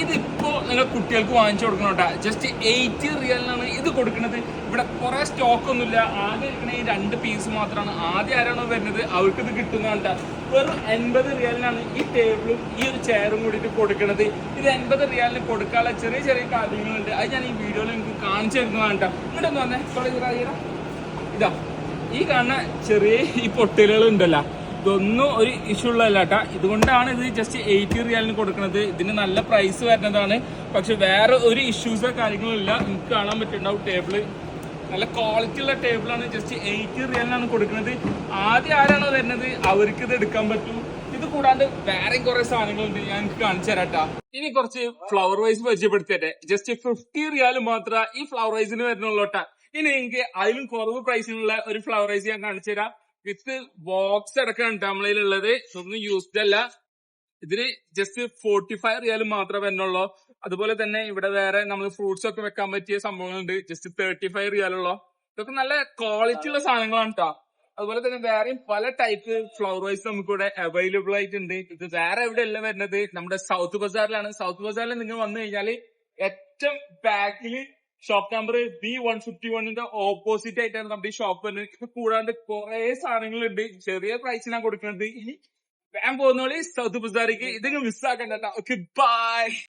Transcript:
ഇതിപ്പോ നിങ്ങൾ കുട്ടികൾക്ക് വാങ്ങിച്ചു കൊടുക്കണോട്ടാ. ജസ്റ്റ് 80 റിയലിനാണ് ഇത് കൊടുക്കുന്നത്. ഇവിടെ കുറെ സ്റ്റോക്ക് ഒന്നുമില്ല, ആകെ ഇരിക്കണ ഈ 2 പീസ് മാത്രമാണ്. ആദ്യം ആരാണോ വരുന്നത് അവർക്ക് ഇത് കിട്ടുന്നതാണ്ടാ. വെറും 80 റിയലിനാണ് ഈ ടേബിളും ഈ ഒരു ചെയറും കൂടിയിട്ട് കൊടുക്കുന്നത്. ഇത് 80 റിയാലിന് കൊടുക്കാനുള്ള ചെറിയ ചെറിയ കാര്യങ്ങളുണ്ട്. അത് ഞാൻ ഈ വീഡിയോയിൽ നിങ്ങൾക്ക് കാണിച്ചു തരുന്നതാണ്ടാ. ഇങ്ങോട്ടൊന്ന് വന്നേ, ഇതാ ഈ കാണുന്ന ചെറിയ ഈ പൊട്ടലുകൾ ഉണ്ടല്ലോ, ഇതൊന്നും ഒരു ഇഷ്യൂ ഉള്ളതല്ല കേട്ടാ. ഇതുകൊണ്ടാണ് ഇത് ജസ്റ്റ് 80 റിയാലിന് കൊടുക്കുന്നത്. ഇതിന് നല്ല പ്രൈസ് വരുന്നതാണ്. പക്ഷെ വേറെ ഒരു ഇഷ്യൂസോ കാര്യങ്ങളോ ഇല്ല. നിങ്ങൾക്ക് കാണാൻ പറ്റുന്നുണ്ടാവും ടേബിള് നല്ല ക്വാളിറ്റി ഉള്ള ടേബിളാണ്. ജസ്റ്റ് 80 റിയാലിനാണ് കൊടുക്കുന്നത്. ആദ്യം ആരാണോ വരുന്നത് അവർക്ക് ഇത് എടുക്കാൻ പറ്റും. ഇത് കൂടാണ്ട് വേറെയും കുറെ സാധനങ്ങളുണ്ട്, ഞാൻ എനിക്ക് കാണിച്ചു തരാട്ടാ. ഇനി കുറച്ച് ഫ്ലവർ വൈസ് പരിചയപ്പെടുത്തിട്ടെ. ജസ്റ്റ് 50 റിയാൽ മാത്രമേ ഈ ഫ്ലവർ വൈസിന് വരുന്നുള്ളൂട്ടാ. ഇനി എനിക്ക് അതിലും കുറവ് പ്രൈസിനുള്ള ഒരു ഫ്ലവർ വൈസ് ഞാൻ കാണിച്ചു തരാം. വിത്ത് ബോക്സ് അടക്കമാണ് നമ്മളതിലുള്ളത്. ഒന്നും യൂസ്ഡ് അല്ല. ഇതിന് ജസ്റ്റ് 45 റിയാൽ മാത്രമേ വരുന്നുള്ളൂ. അതുപോലെ തന്നെ ഇവിടെ വേറെ നമ്മൾ ഫ്രൂട്ട്സ് ഒക്കെ വെക്കാൻ പറ്റിയ സംഭവങ്ങളുണ്ട്. ജസ്റ്റ് 35 റിയാലുള്ളൂ. ഇതൊക്കെ നല്ല ക്വാളിറ്റി ഉള്ള സാധനങ്ങളാണ് കേട്ടോ. അതുപോലെ തന്നെ വേറെയും പല ടൈപ്പ് ഫ്ലവർ വൈസ് നമുക്കിവിടെ അവൈലബിൾ ആയിട്ടുണ്ട്. ഇത് വേറെ എവിടെയല്ല വരുന്നത്, നമ്മുടെ സൗത്ത് ബസാറിലാണ്. സൗത്ത് ബസാറിൽ നിങ്ങൾ വന്നു കഴിഞ്ഞാല് ഏറ്റവും ബാക്കില് ഷോപ്പ് നമ്പർ B151ന്റെ ഓപ്പോസിറ്റ് ആയിട്ടാണ് നമ്മുടെ ഈ ഷോപ്പ് വരുന്നത്. ഇത് കൂടാണ്ട് കുറെ സാധനങ്ങളുണ്ട്, ചെറിയ പ്രൈസിനാണ് കൊടുക്കുന്നത്. ഇനി വേഗം പോകുന്നോളി സൗത്ത് ബസാറിക്ക്. ഇതൊക്കെ മിസ്സാക്കണ്ട. Okay, by.